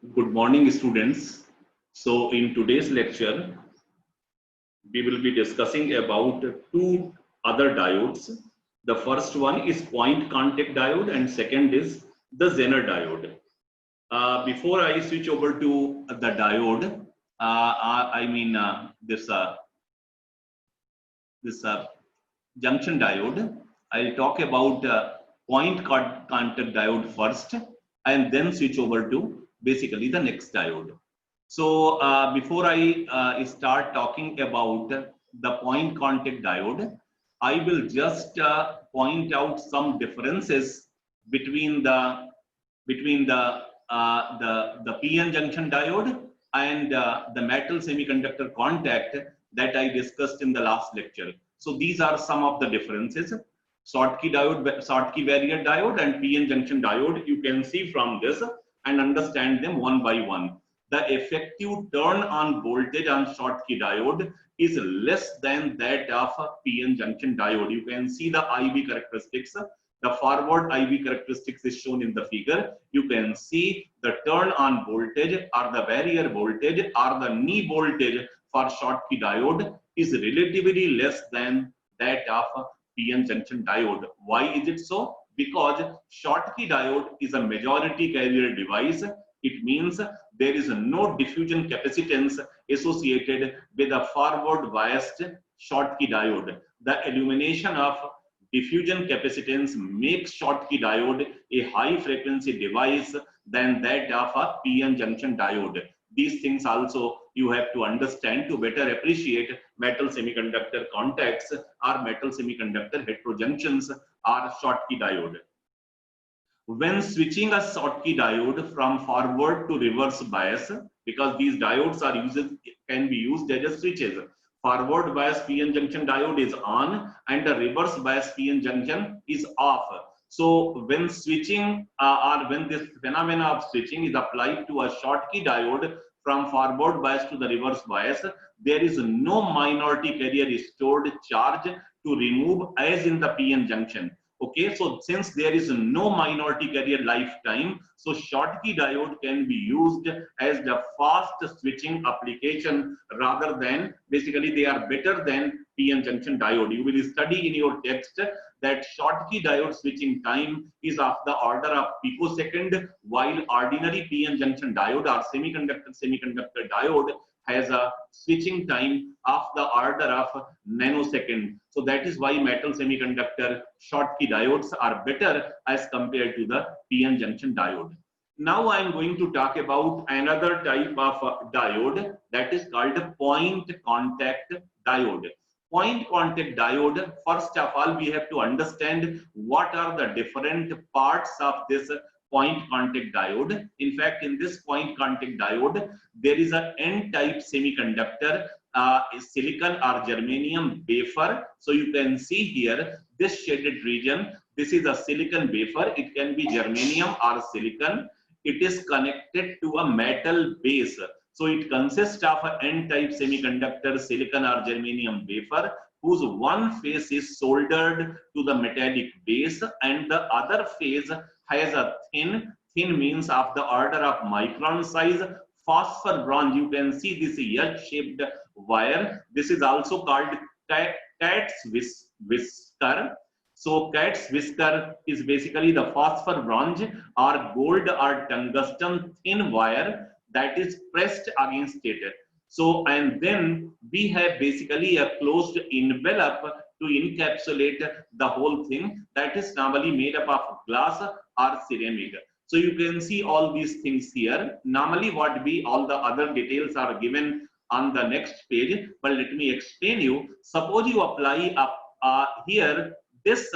Good morning, students. So, in today's lecture, we will be discussing about two other diodes. The first one is point contact diode, and second is the Zener diode. Before I switch over to the diode, this junction diode, I'll talk about point contact diode first, and then switch over to basically the next diode. So before I start talking about the point contact diode, I will just point out some differences between the PN junction diode and the metal semiconductor contact that I discussed in the last lecture. So these are some of the differences. Schottky diode, Schottky barrier diode, and PN junction diode. You can see from this and understand them one by one. The effective turn on voltage on Schottky diode is less than that of a PN junction diode. You can see the IV characteristics. The forward IV characteristics is shown in the figure. You can see the turn on voltage or the barrier voltage or the knee voltage for Schottky diode is relatively less than that of a PN junction diode. Why is it so? Because Schottky diode is a majority carrier device. It means there is no diffusion capacitance associated with a forward biased Schottky diode. The illumination of diffusion capacitance makes Schottky diode a high frequency device than that of a PN junction diode. These things also you have to understand to better appreciate metal semiconductor contacts or metal semiconductor heterojunctions or Schottky diode. When switching a Schottky diode from forward to reverse bias, because these diodes are can be used as switches. Forward bias PN junction diode is on and the reverse bias PN junction is off. So when switching or when this phenomena of switching is applied to a Schottky diode from forward bias to the reverse bias, there is no minority carrier stored charge to remove as in the PN junction. Okay, so since there is no minority carrier lifetime, so Schottky diode can be used as the fast switching application rather than, basically they are better than PN junction diode. You will study in your text that Schottky diode switching time is of the order of picosecond, while ordinary PN junction diode or semiconductor diode has a switching time of the order of nanosecond. So that is why metal semiconductor Schottky diodes are better as compared to the PN junction diode. Now I am going to talk about another type of diode that is called point contact diode. Point contact diode, first of all, we have to understand what are the different parts of this point contact diode. In fact, in this point contact diode, there is an N-type semiconductor, silicon or germanium wafer. So you can see here, this shaded region, this is a silicon wafer. It can be germanium or silicon. It is connected to a metal base. So it consists of an N-type semiconductor, silicon or germanium wafer, whose one face is soldered to the metallic base and the other face has a thin means of the order of micron size phosphor bronze. You can see this H-shaped wire. This is also called cat's whisker. So cat's whisker is basically the phosphor bronze or gold or tungsten thin wire that is pressed against it. So, and then we have basically a closed envelope to encapsulate the whole thing that is normally made up of glass or ceramic. So you can see all these things here. Normally all the other details are given on the next page, but let me explain you. Suppose you apply here this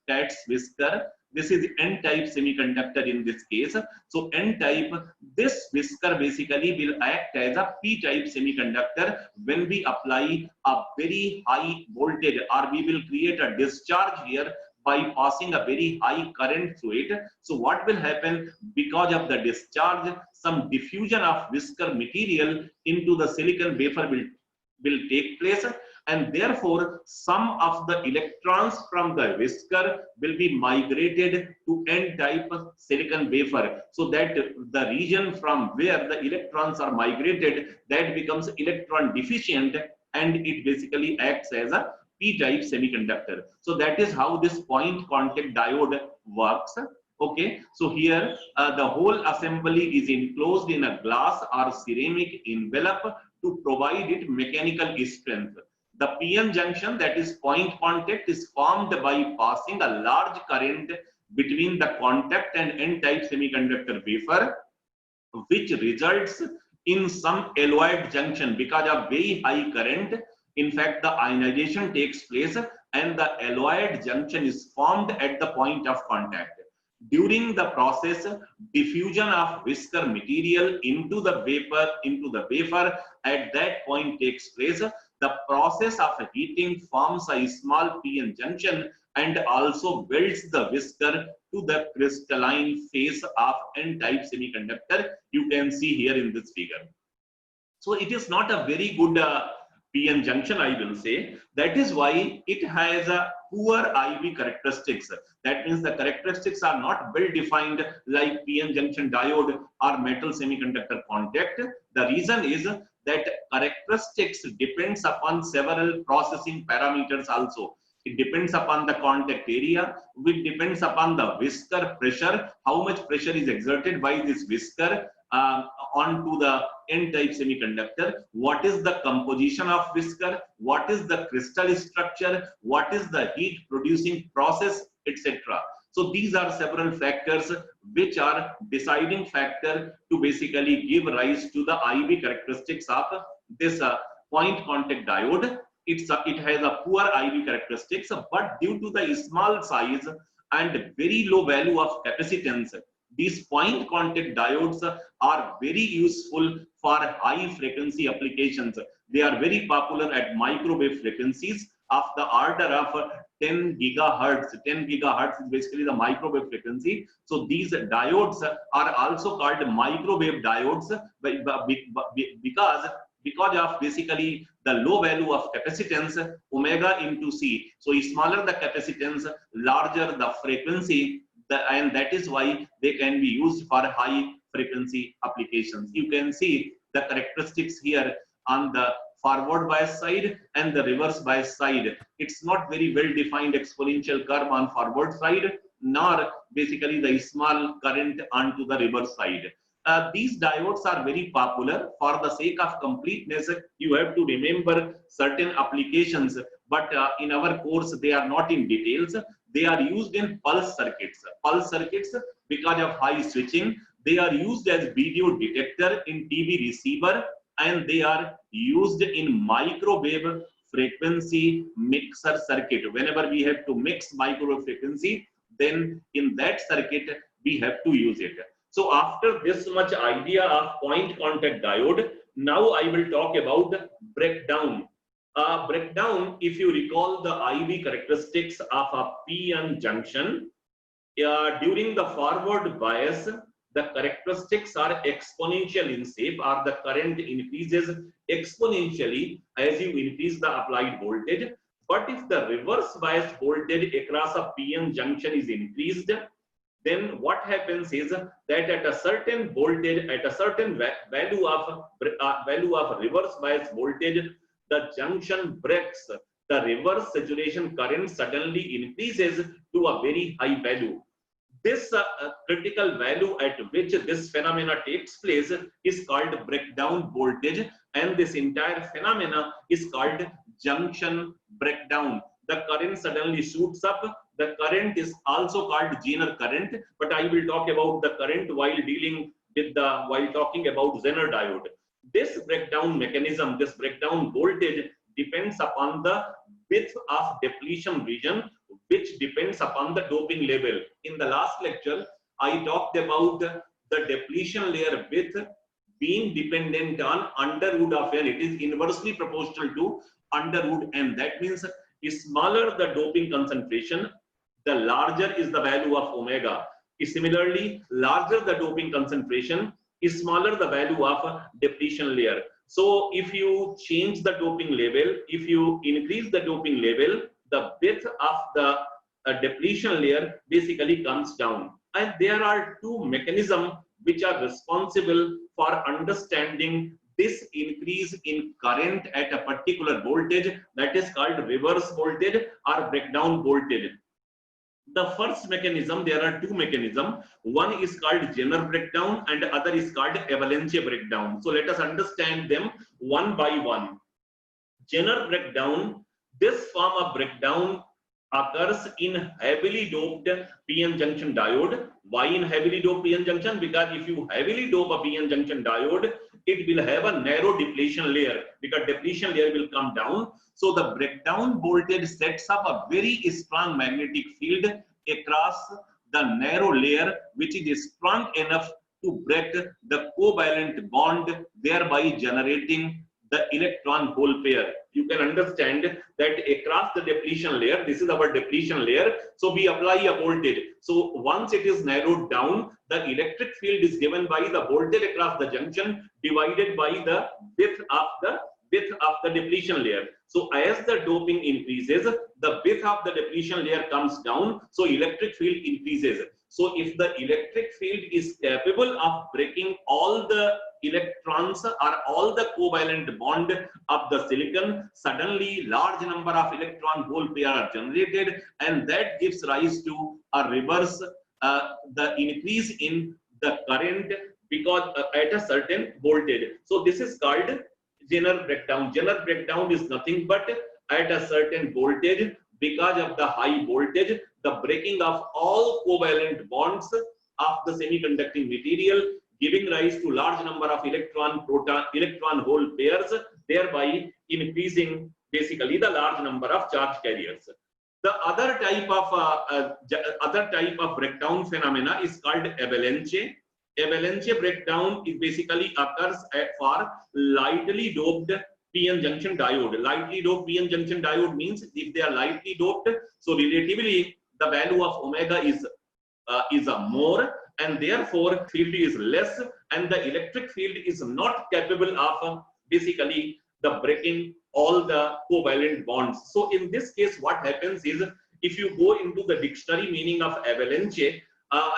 cat's whisker. This is N-type semiconductor in this case. So N-type, this whisker basically will act as a P-type semiconductor when we apply a very high voltage, or we will create a discharge here by passing a very high current through it. So what will happen? Because of the discharge, some diffusion of whisker material into the silicon wafer will take place. and therefore some of the electrons from the whisker will be migrated to N-type silicon wafer, so that the region from where the electrons are migrated, that becomes electron deficient, and it basically acts as a P-type semiconductor. So that is how this point contact diode works. Okay, so here the whole assembly is enclosed in a glass or ceramic envelope to provide it mechanical strength. The PN junction, that is point contact, is formed by passing a large current between the contact and N-type semiconductor wafer, which results in some alloyed junction because of very high current. In fact, the ionization takes place and the alloyed junction is formed at the point of contact. During the process, diffusion of whisker material into the wafer at that point takes place. The process of heating forms a small PN junction and also welds the whisker to the crystalline face of N-type semiconductor. You can see here in this figure. So it is not a very good PN junction, I will say. That is why it has a poor IV characteristics. That means the characteristics are not well defined like PN junction diode or metal semiconductor contact. The reason is that characteristics depends upon several processing parameters also. It depends upon the contact area, which depends upon the whisker pressure, how much pressure is exerted by this whisker onto the N-type semiconductor, what is the composition of whisker, what is the crystal structure, what is the heat producing process, etc. So these are several factors which are deciding factor to basically give rise to the IV characteristics of this point contact diode. It has a poor IV characteristics, but due to the small size and very low value of capacitance, these point contact diodes are very useful for high frequency applications. They are very popular at microwave frequencies of the order of 10 gigahertz. 10 gigahertz is basically the microwave frequency. So these diodes are also called microwave diodes because of basically the low value of capacitance, omega into C. So smaller the capacitance, larger the frequency, and that is why they can be used for high frequency applications. You can see the characteristics here on the forward bias side and the reverse bias side. It's not very well defined exponential curve on forward side, nor basically the small current onto the reverse side. These diodes are very popular. For the sake of completeness, you have to remember certain applications, but in our course they are not in details. They are used in pulse circuits. Pulse circuits, because of high switching, they are used as video detector in TV receiver, and they are used in microwave frequency mixer circuit. Whenever we have to mix microwave frequency, then in that circuit we have to use it. So after this much idea of point contact diode, now I will talk about breakdown. Breakdown, if you recall the IV characteristics of a PN junction, during the forward bias, the characteristics are exponential in shape, or the current increases exponentially as you increase the applied voltage. But if the reverse bias voltage across a PN junction is increased, then what happens is that at a certain voltage, at a certain value of reverse bias voltage, the junction breaks. The reverse saturation current suddenly increases to a very high value. This critical value at which this phenomena takes place is called breakdown voltage, and this entire phenomena is called junction breakdown. The current suddenly shoots up. The current is also called Zener current, but I will talk about the current while talking about Zener diode. This breakdown mechanism, this breakdown voltage depends upon the width of depletion region, which depends upon the doping level. In the last lecture, I talked about the depletion layer width being dependent on under root of n. It is inversely proportional to under root n. That means smaller the doping concentration, the larger is the value of omega. Similarly, larger the doping concentration, smaller the value of depletion layer. So if you change the doping level, if you increase the doping level, the width of the depletion layer basically comes down. And there are two mechanisms which are responsible for understanding this increase in current at a particular voltage, that is called reverse voltage or breakdown voltage. The first mechanism, there are two mechanisms. One is called Zener breakdown and the other is called avalanche breakdown. So let us understand them one by one. Zener breakdown, this form of breakdown occurs in heavily doped PN junction diode. Why in heavily doped PN junction? Because if you heavily dope a PN junction diode, it will have a narrow depletion layer, because depletion layer will come down. So the breakdown voltage sets up a very strong magnetic field across the narrow layer, which is strong enough to break the covalent bond, thereby generating the electron hole pair. You can understand that across the depletion layer, this is our depletion layer, so we apply a voltage. So once it is narrowed down, the electric field is given by the voltage across the junction divided by the width of the depletion layer. So as the doping increases, the width of the depletion layer comes down, so electric field increases. So if the electric field is capable of breaking all the electrons or all the covalent bond of the silicon, suddenly large number of electron hole pair are generated, and that gives rise to a reverse, the increase in the current because at a certain voltage. So this is called Zener breakdown. Zener breakdown is nothing but at a certain voltage, because of the high voltage, the breaking of all covalent bonds of the semiconducting material, giving rise to large number of electron hole pairs, thereby increasing basically the large number of charge carriers. The other type of breakdown phenomena is called avalanche. Avalanche breakdown is basically occurs for lightly doped PN junction diode. Lightly doped PN junction diode means if they are lightly doped, so relatively the value of omega is more, and therefore field is less, and the electric field is not capable of basically the breaking all the covalent bonds. So in this case, what happens is, if you go into the dictionary meaning of avalanche,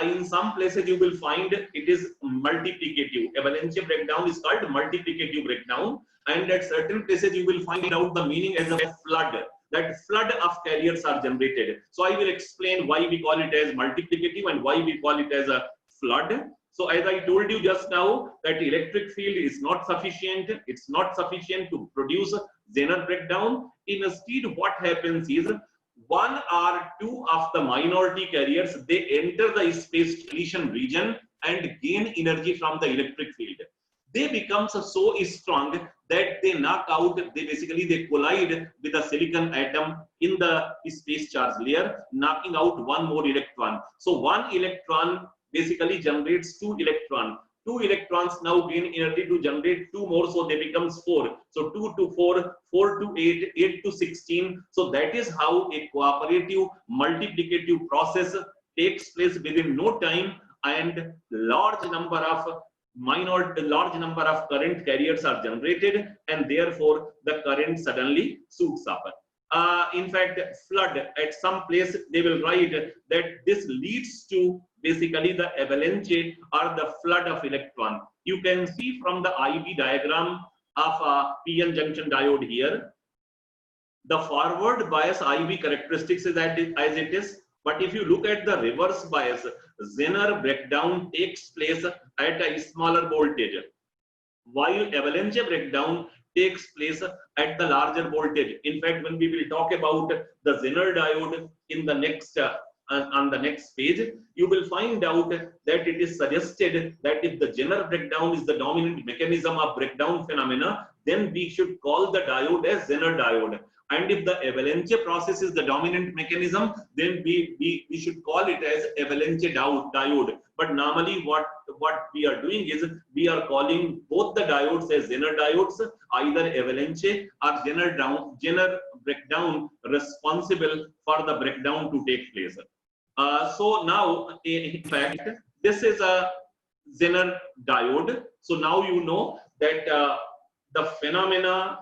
in some places you will find it is multiplicative. Avalanche breakdown is called multiplicative breakdown, and at certain places you will find out the meaning as a flood. That flood of carriers are generated. So I will explain why we call it as multiplicative and why we call it as a flood. So as I told you just now, that electric field is not sufficient. It's not sufficient to produce Zener breakdown. Instead, what happens is, one or two of the minority carriers, they enter the space depletion region and gain energy from the electric field. They become so strong that they knock out, they collide with the silicon atom in the space charge layer, knocking out one more electron. So one electron basically generates two electrons. Two electrons now gain energy to generate two more, so they becomes 4. So 2 to 4, 4 to 8, 8 to 16. So that is how a cooperative multiplicative process takes place within no time, and large number of current carriers are generated, and therefore the current suddenly shoots up. In fact, flood, at some place they will write that this leads to basically the avalanche or the flood of electron. You can see from the IV diagram of a PN junction diode here, the forward bias IV characteristics is as it is, but if you look at the reverse bias, Zener breakdown takes place at a smaller voltage, while avalanche breakdown takes place at the larger voltage. In fact, when we will talk about the Zener diode in the next on the next page, you will find out that it is suggested that if the Zener breakdown is the dominant mechanism of breakdown phenomena, then we should call the diode as Zener diode. And if the avalanche process is the dominant mechanism, then we should call it as avalanche diode. But normally what we are doing is, we are calling both the diodes as Zener diodes, either avalanche or Zener breakdown responsible for the breakdown to take place. So now, in fact, this is a Zener diode. So now you know that the phenomena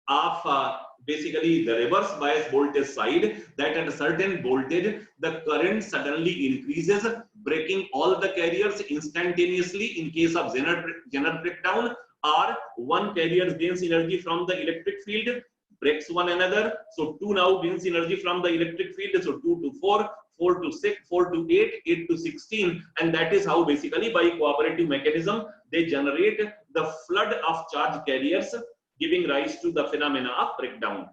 of basically the reverse bias voltage side, that at a certain voltage the current suddenly increases, breaking all the carriers instantaneously in case of Zener breakdown, or one carrier gains energy from the electric field, breaks one another. So 2 now gains energy from the electric field. So 2 to 4, 4 to 6, 4 to 8, 8 to 16. And that is how basically by cooperative mechanism, they generate the flood of charge carriers, giving rise to the phenomena of breakdown.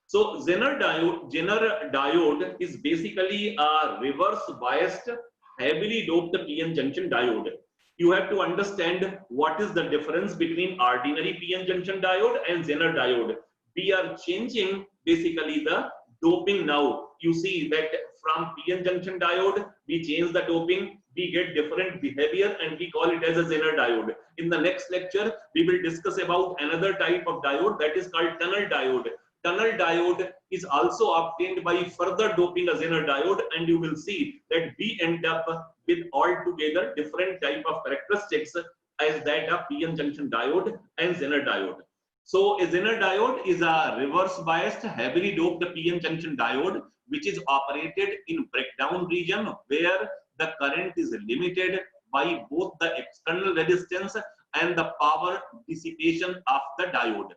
So Zener diode is basically a reverse biased, heavily doped PN junction diode. You have to understand what is the difference between ordinary PN junction diode and Zener diode. We are changing basically the doping now. You see that from PN junction diode, we change the doping, we get different behavior, and we call it as a Zener diode. In the next lecture, we will discuss about another type of diode that is called tunnel diode. Tunnel diode is also obtained by further doping a Zener diode, and you will see that we end up with altogether different type of characteristics as that of PN junction diode and Zener diode. So a Zener diode is a reverse biased, heavily doped PN junction diode, which is operated in breakdown region where the current is limited by both the external resistance and the power dissipation of the diode.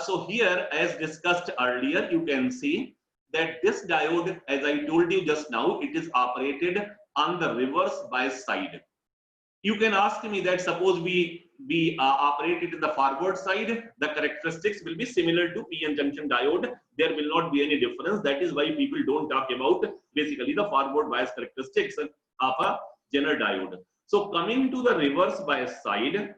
So here, as discussed earlier, you can see that this diode, as I told you just now, it is operated on the reverse bias side. You can ask me that suppose we operate it in the forward side, the characteristics will be similar to PN junction diode. There will not be any difference. That is why people don't talk about basically the forward bias characteristics of a Zener diode. So coming to the reverse bias side,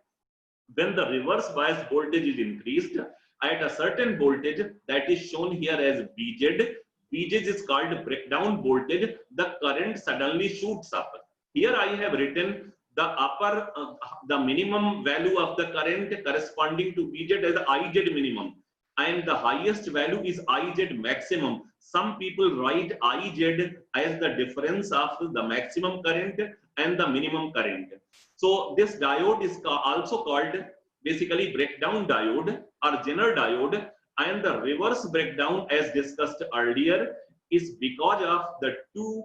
when the reverse bias voltage is increased at a certain voltage that is shown here as VZ, VZ is called breakdown voltage, the current suddenly shoots up. Here I have written the minimum value of the current corresponding to VZ as IZ minimum, and the highest value is IZ maximum. Some people write IZ as the difference of the maximum current and the minimum current. So this diode is also called basically breakdown diode or Zener diode, and the reverse breakdown, as discussed earlier, is because of the two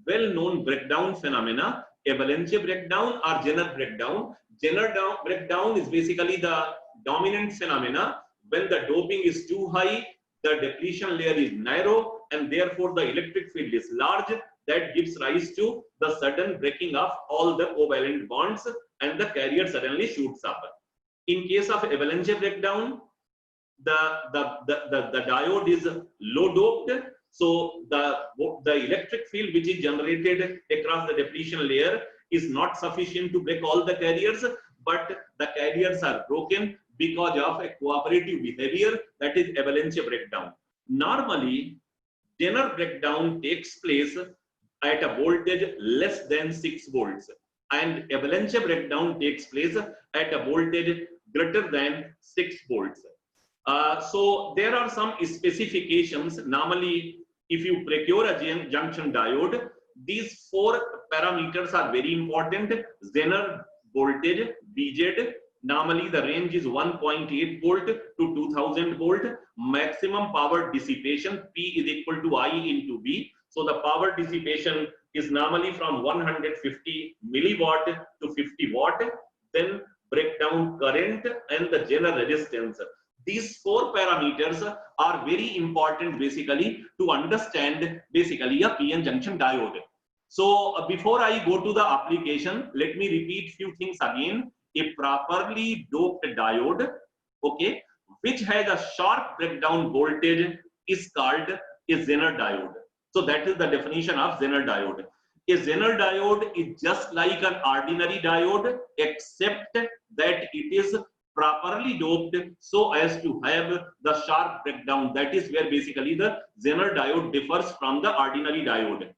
well-known breakdown phenomena, avalanche breakdown or Zener breakdown. Zener breakdown is basically the dominant phenomena. When the doping is too high, the depletion layer is narrow, and therefore the electric field is large. That gives rise to the sudden breaking of all the covalent bonds, and the carrier suddenly shoots up. In case of avalanche breakdown, the diode is low doped, so the electric field which is generated across the depletion layer is not sufficient to break all the carriers, but the carriers are broken because of a cooperative behavior, that is avalanche breakdown. Normally, Zener breakdown takes place at a voltage less than 6 volts, and avalanche breakdown takes place at a voltage greater than 6 volts. So there are some specifications. Normally, if you procure a junction diode, these 4 parameters are very important. Zener voltage, VZ, normally the range is 1.8 volt to 2000 volt. Maximum power dissipation, P is equal to I into V. So the power dissipation is normally from 150 milliwatt to 50 watt. Then breakdown current and the Zener resistance. These 4 parameters are very important basically to understand basically a PN junction diode. So before I go to the application, let me repeat few things again. A properly doped diode, okay, which has a sharp breakdown voltage is called a Zener diode. So that is the definition of Zener diode. A Zener diode is just like an ordinary diode, except that it is properly doped so as to have the sharp breakdown. That is where basically the Zener diode differs from the ordinary diode.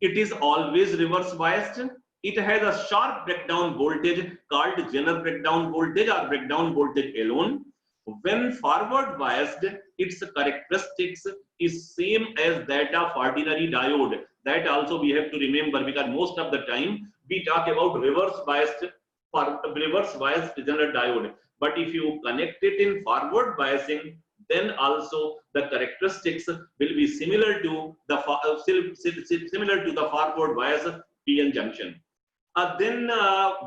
It is always reverse biased. It has a sharp breakdown voltage called Zener breakdown voltage or breakdown voltage alone. When forward biased, its characteristics is same as that of ordinary diode. That also we have to remember, because most of the time we talk about reverse biased Zener diode. But if you connect it in forward biasing, then also the characteristics will be similar to the forward bias PN junction. Then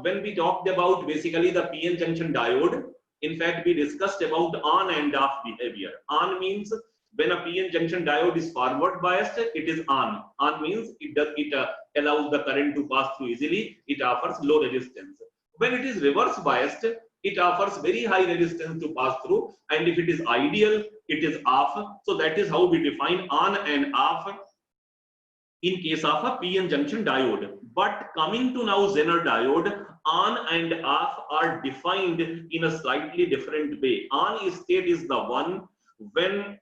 when we talked about basically the PN junction diode, in fact, we discussed about on and off behavior. On means when a PN junction diode is forward biased, it is on. On means it allows the current to pass through easily. It offers low resistance. When it is reverse biased, it offers very high resistance to pass through. And if it is ideal, it is off. So that is how we define on and off in case of a PN junction diode. But coming to now Zener diode, on and off are defined in a slightly different way. On state is the one when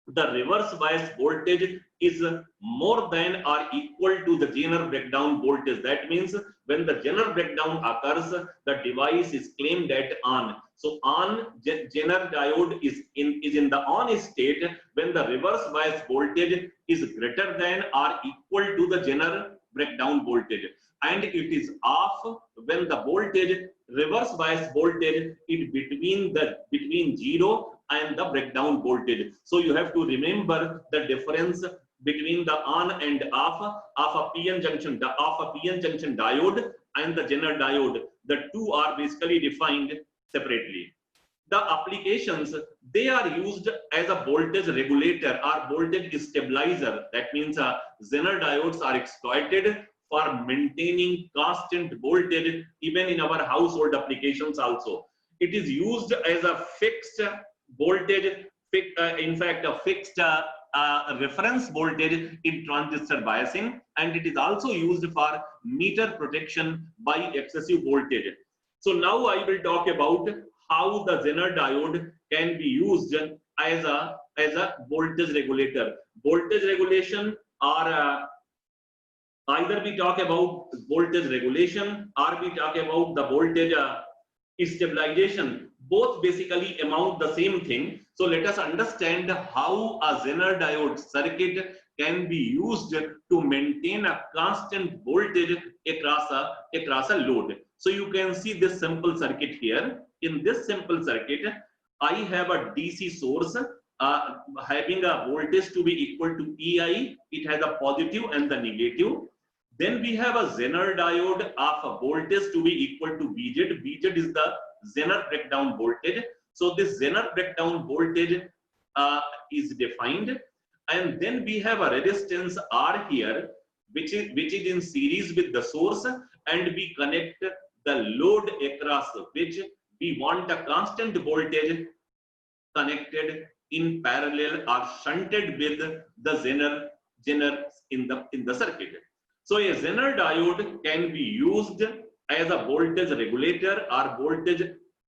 the reverse bias voltage is more than or equal to the Zener breakdown voltage. That means when the Zener breakdown occurs, the device is claimed at on. So on Zener diode is in the on state when the reverse bias voltage is greater than or equal to the Zener breakdown voltage, and it is off when the voltage reverse bias voltage is between 0 and the breakdown voltage. So you have to remember the difference between the on and off of a PN junction diode and the Zener diode. The two are basically defined separately. The applications, they are used as a voltage regulator or voltage stabilizer. That means Zener diodes are exploited for maintaining constant voltage even in our household applications also. It is used as a fixed voltage, in fact a fixed reference voltage in transistor biasing, and it is also used for meter protection by excessive voltage. So now I will talk about how the Zener diode can be used as a voltage regulator. Voltage regulation, or either we talk about voltage regulation or we talk about the voltage stabilization. Both basically amount the same thing. So let us understand how a Zener diode circuit can be used to maintain a constant voltage across a load. So you can see this simple circuit here. In this simple circuit, I have a DC source having a voltage to be equal to EI. It has a positive and the negative. Then we have a Zener diode of a voltage to be equal to VZ. VZ is the Zener breakdown voltage. So this Zener breakdown voltage is defined. And then we have a resistance R here, which is in series with the source, and we connect the load across which we want a constant voltage connected in parallel or shunted with the Zener in the circuit. So a Zener diode can be used as a voltage regulator or voltage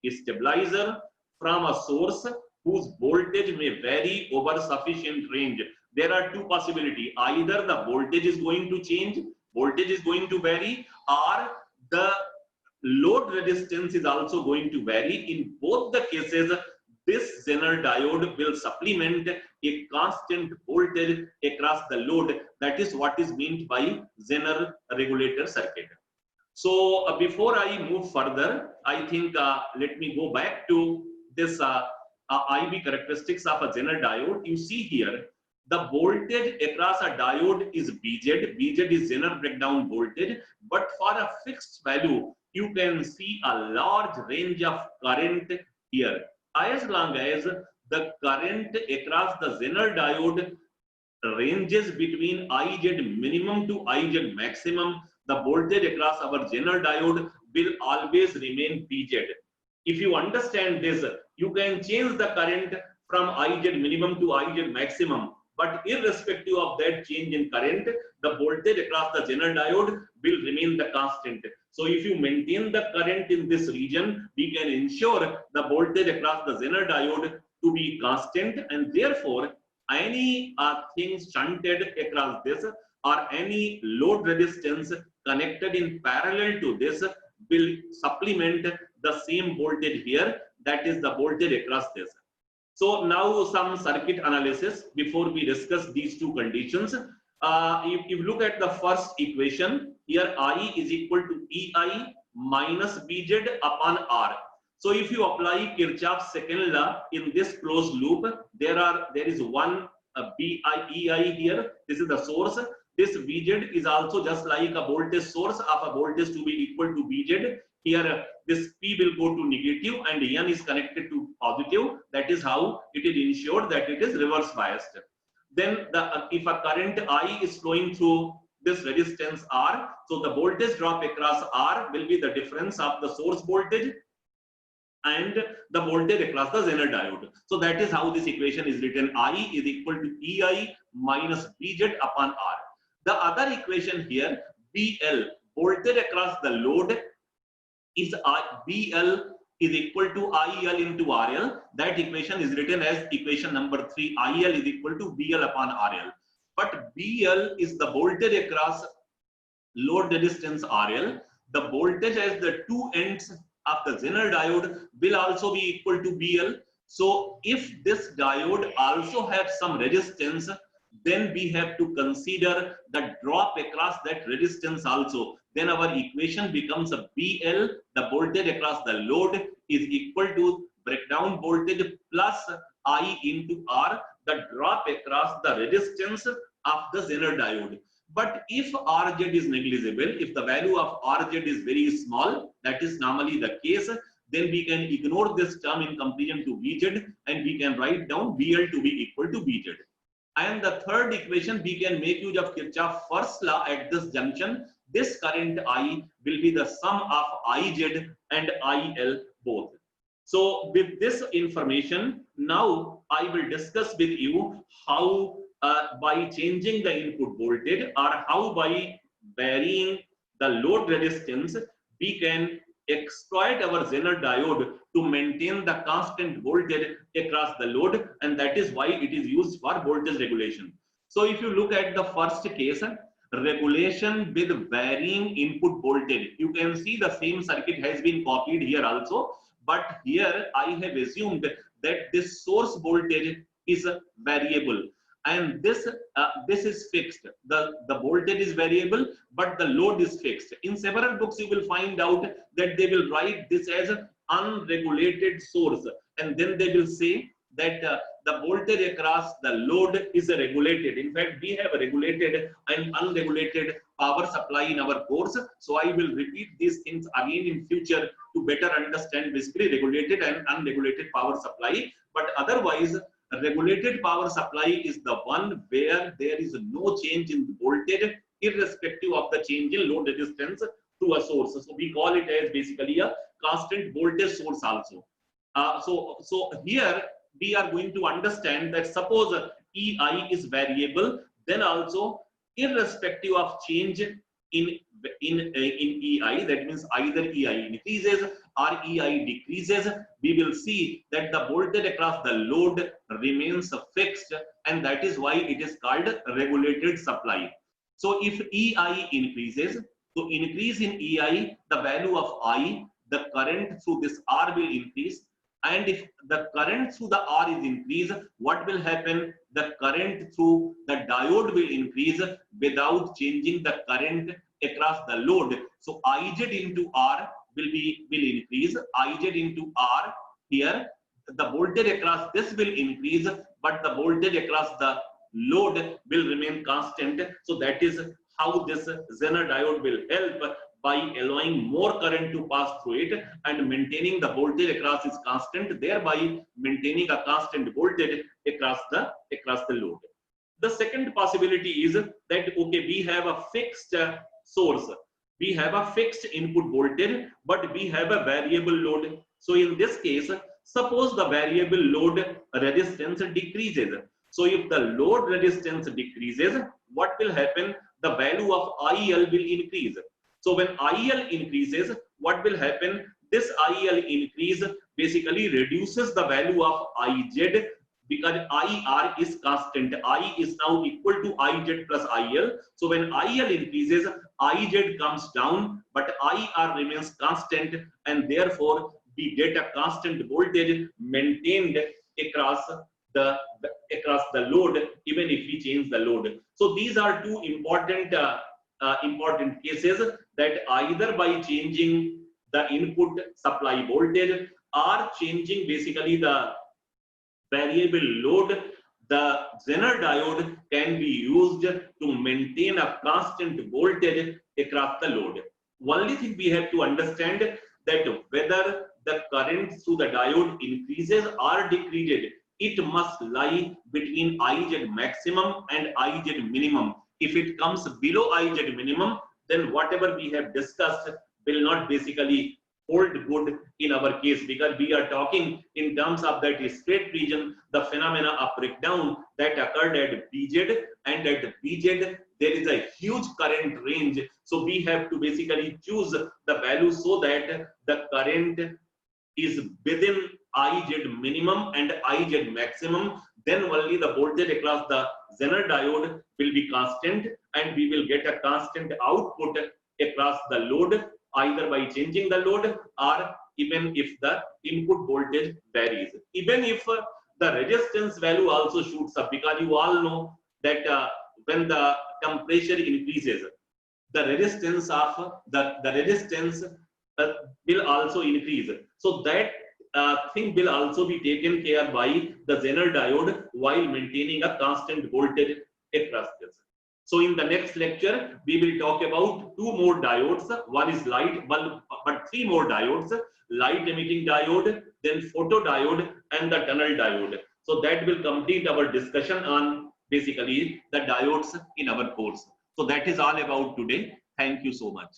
stabilizer from a source whose voltage may vary over sufficient range. There are two possibilities. Either the voltage is going to change, voltage is going to vary, or the load resistance is also going to vary. In both the cases, this Zener diode will supplement a constant voltage across the load. That is what is meant by Zener regulator circuit. So before I move further, I think let me go back to this IV characteristics of a Zener diode. You see here, the voltage across a diode is VZ. VZ is Zener breakdown voltage, but for a fixed value, you can see a large range of current here. As long as the current across the Zener diode ranges between IZ minimum to IZ maximum, the voltage across our Zener diode will always remain VZ. If you understand this, you can change the current from IZ minimum to IZ maximum, but irrespective of that change in current, the voltage across the Zener diode will remain the constant. So if you maintain the current in this region, we can ensure the voltage across the Zener diode to be constant, and therefore any things shunted across this or any load resistance connected in parallel to this will supplement the same voltage here, that is the voltage across this. So now some circuit analysis before we discuss these two conditions. If you look at the first equation, here I is equal to EI minus VZ upon R. So if you apply Kirchhoff's second law in this closed loop, there is one BI here. This is the source. This Vz is also just like a voltage source of a voltage to be equal to Vz. Here this P will go to negative and N is connected to positive. That is how it is ensured that it is reverse biased. Then if a current I is flowing through this resistance R, so the voltage drop across R will be the difference of the source voltage and the voltage across the Zener diode. So that is how this equation is written. I is equal to EI minus Vz upon R. The other equation here, BL, voltage across the load, is BL is equal to IL into RL. That equation is written as equation number 3. IL is equal to BL upon RL. But BL is the voltage across load resistance RL. The voltage as the two ends of the Zener diode will also be equal to BL. So if this diode also has some resistance, then we have to consider the drop across that resistance also. Then our equation becomes a BL, the voltage across the load is equal to breakdown voltage plus I into R, the drop across the resistance of the Zener diode. But if Rz is negligible, if the value of Rz is very small, that is normally the case, then we can ignore this term in comparison to Vz and we can write down BL to be equal to Vz. And the third equation, we can make use of Kirchhoff's first law at this junction. This current I will be the sum of Iz and IL both. So with this information, now I will discuss with you how by changing the input voltage or how by varying the load resistance, we can exploit our Zener diode to maintain the constant voltage across the load, and that is why it is used for voltage regulation. So if you look at the first case, regulation with varying input voltage, you can see the same circuit has been copied here also, but here I have assumed that this source voltage is variable and this is fixed. The voltage is variable, but the load is fixed. In several books, you will find out that they will write this as an unregulated source, and then they will say that the voltage across the load is regulated. In fact, we have a regulated and unregulated power supply in our course. So I will repeat these things again in future to better understand basically regulated and unregulated power supply. But otherwise, a regulated power supply is the one where there is no change in the voltage irrespective of the change in load resistance to a source. So we call it as basically a constant voltage source also. So here we are going to understand that suppose EI is variable, then also irrespective of change in EI, that means either EI increases or EI decreases, we will see that the voltage across the load remains fixed, and that is why it is called regulated supply. So if EI increases, so increase in EI, the value of I, the current through this R will increase. And if the current through the R is increased, what will happen? The current through the diode will increase without changing the current across the load. So Iz into R will increase. Iz into R here, the voltage across this will increase, but the voltage across the load will remain constant. So that is how this Zener diode will help by allowing more current to pass through it and maintaining the voltage across is constant, thereby maintaining a constant voltage across the load. The second possibility is that okay, we have a fixed source, we have a fixed input voltage, but we have a variable load. So in this case, suppose the variable load resistance decreases. So if the load resistance decreases, what will happen? The value of IL will increase. So when IL increases, what will happen? This IL increase basically reduces the value of Iz because IR is constant. I is now equal to Iz plus IL. So when IL increases, Iz comes down, but IR remains constant, and therefore we get a constant voltage maintained across the load, even if we change the load. So these are two important cases, that either by changing the input supply voltage are changing basically the variable load, the Zener diode can be used to maintain a constant voltage across the load. Only thing we have to understand that whether the current through the diode increases or decreases, it must lie between IZ maximum and IZ minimum. If it comes below IZ minimum, then whatever we have discussed will not basically hold good in our case, because we are talking in terms of that straight region, the phenomena of breakdown that occurred at BZ, and at BZ there is a huge current range. So we have to basically choose the value so that the current is within IZ minimum and IZ maximum. Then only the voltage across the Zener diode will be constant, and we will get a constant output across the load, either by changing the load or even if the input voltage varies. Even if the resistance value also shoots up, because you all know that when the temperature increases, the resistance of the resistance will also increase. So that thing will also be taken care by the Zener diode while maintaining a constant voltage across this. So in the next lecture, we will talk about two more diodes. One is light, but three more diodes: light emitting diode, then photodiode, and the tunnel diode. So that will complete our discussion on basically the diodes in our course. So that is all about today. Thank you so much.